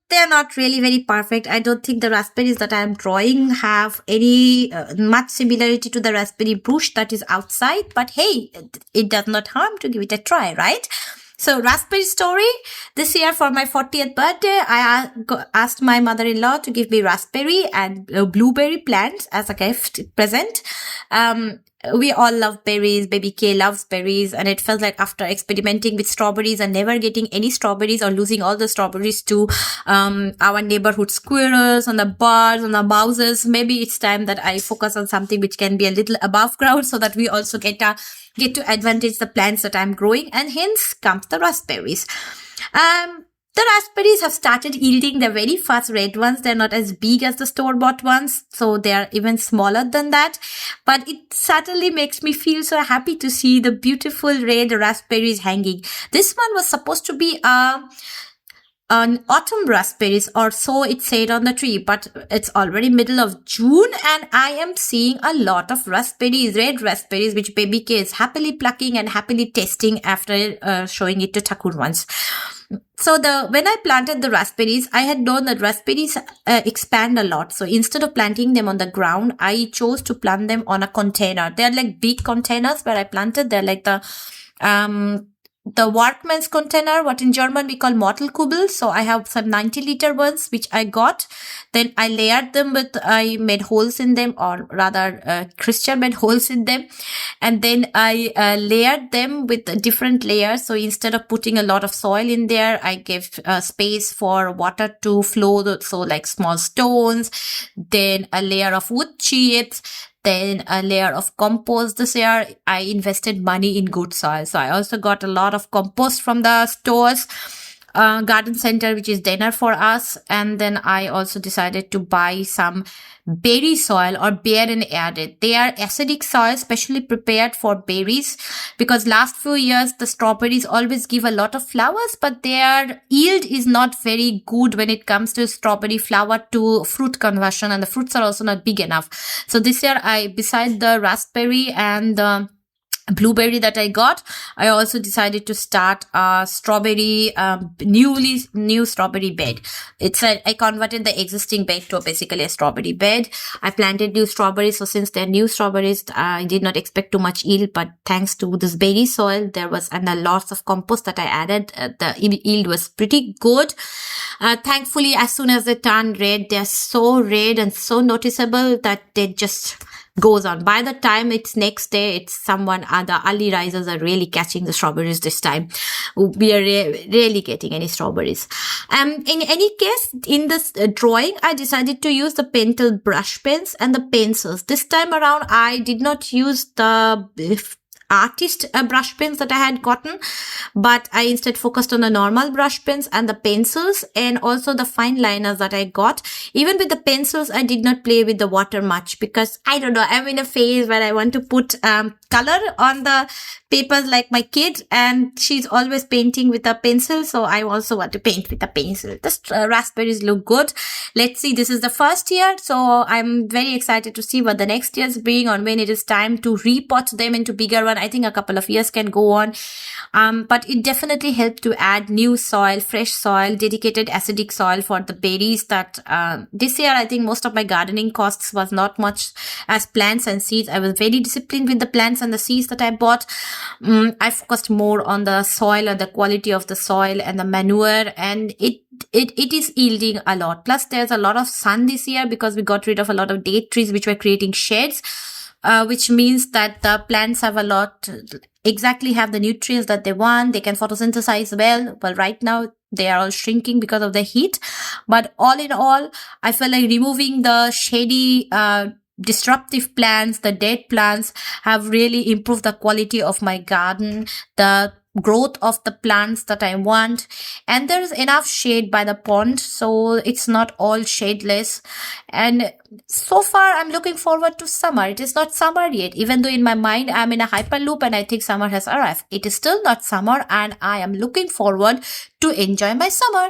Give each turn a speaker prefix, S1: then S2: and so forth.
S1: they're not really very perfect. I don't think the raspberries that I'm drawing have any much similarity to the raspberry bush that is outside. But hey, it does not harm to give it a try, right? So raspberry story. This year for my 40th birthday, I asked my mother-in-law to give me raspberry and blueberry plants as a gift present. We all love berries. Baby K loves berries. And it felt like after experimenting with strawberries and never getting any strawberries or losing all the strawberries to our neighborhood squirrels and the birds and the mouses, maybe it's time that I focus on something which can be a little above ground so that we also get to advantage the plants that I'm growing, and hence comes the raspberries. The raspberries have started yielding the very first red ones. They're not as big as the store-bought ones, so they're even smaller than that. But it certainly makes me feel so happy to see the beautiful red raspberries hanging. This one was supposed to be an autumn raspberries, or so it said on the tree, but it's already middle of June and I am seeing a lot of raspberries, red raspberries, which Baby K is happily plucking and happily tasting after showing it to Thakur once. So when I planted the raspberries, I had known that raspberries expand a lot. So instead of planting them on the ground, I chose to plant them on a container. They're like big containers where I planted. They're like the workman's container, what in German we call Mottelkubel. So I have some 90-liter ones, which I got. Then I layered them I made holes in them, or rather Christian made holes in them. And then I layered them with different layers. So instead of putting a lot of soil in there, I gave space for water to flow. So like small stones, then a layer of wood chips, then a layer of compost. This year, I invested money in good soil. So I also got a lot of compost from the stores, garden center, which is dinner for us. And then I also decided to buy some berry soil or bare and added. They are acidic soil, specially prepared for berries, because last few years the strawberries always give a lot of flowers, but their yield is not very good when it comes to strawberry flower to fruit conversion, and the fruits are also not big enough. So this year, beside the raspberry and the blueberry that I got, I also decided to start a strawberry, new strawberry bed. I converted the existing bed to basically a strawberry bed. I planted new strawberries. So since they're new strawberries, I did not expect too much yield, but thanks to this berry soil, there was lots of compost that I added. The yield was pretty good. Thankfully, as soon as they turn red, they're so red and so noticeable that they just goes on. By the time it's next day, it's the early risers are really catching the strawberries this time. We are really getting any strawberries. In any case, in this drawing, I decided to use the Pentel brush pens and the pencils. This time around, I did not use the artist brush pens that I had gotten, but I instead focused on the normal brush pens and the pencils, and also the fine liners that I got. Even with the pencils, I did not play with the water much because I don't know, I'm in a phase where I want to put color on the papers like my kid, and she's always painting with a pencil, so I also want to paint with a pencil. The raspberries look good. Let's see, this is the first year, so I'm very excited to see what the next year's bring, on when it is time to repot them into bigger one. I think a couple of years can go on, but it definitely helped to add new soil, fresh soil, dedicated acidic soil for the berries. That this year I think most of my gardening costs was not much as plants and seeds. I was very disciplined with the plants and the seeds that I bought. I focused more on the soil and the quality of the soil and the manure, and it is yielding a lot. Plus there's a lot of sun this year because we got rid of a lot of date trees which were creating shades, which means that the plants have exactly have the nutrients that they want. They can photosynthesize well. Well, right now they are all shrinking because of the heat. But all in all, I feel like removing the shady, disruptive plants, the dead plants, have really improved the quality of my garden, the growth of the plants that I want, and there is enough shade by the pond, so it's not all shadeless. And so far I'm looking forward to summer. It is not summer yet, even though in my mind I'm in a hyperloop and I think summer has arrived. It is still not summer, and I am looking forward to enjoy my summer.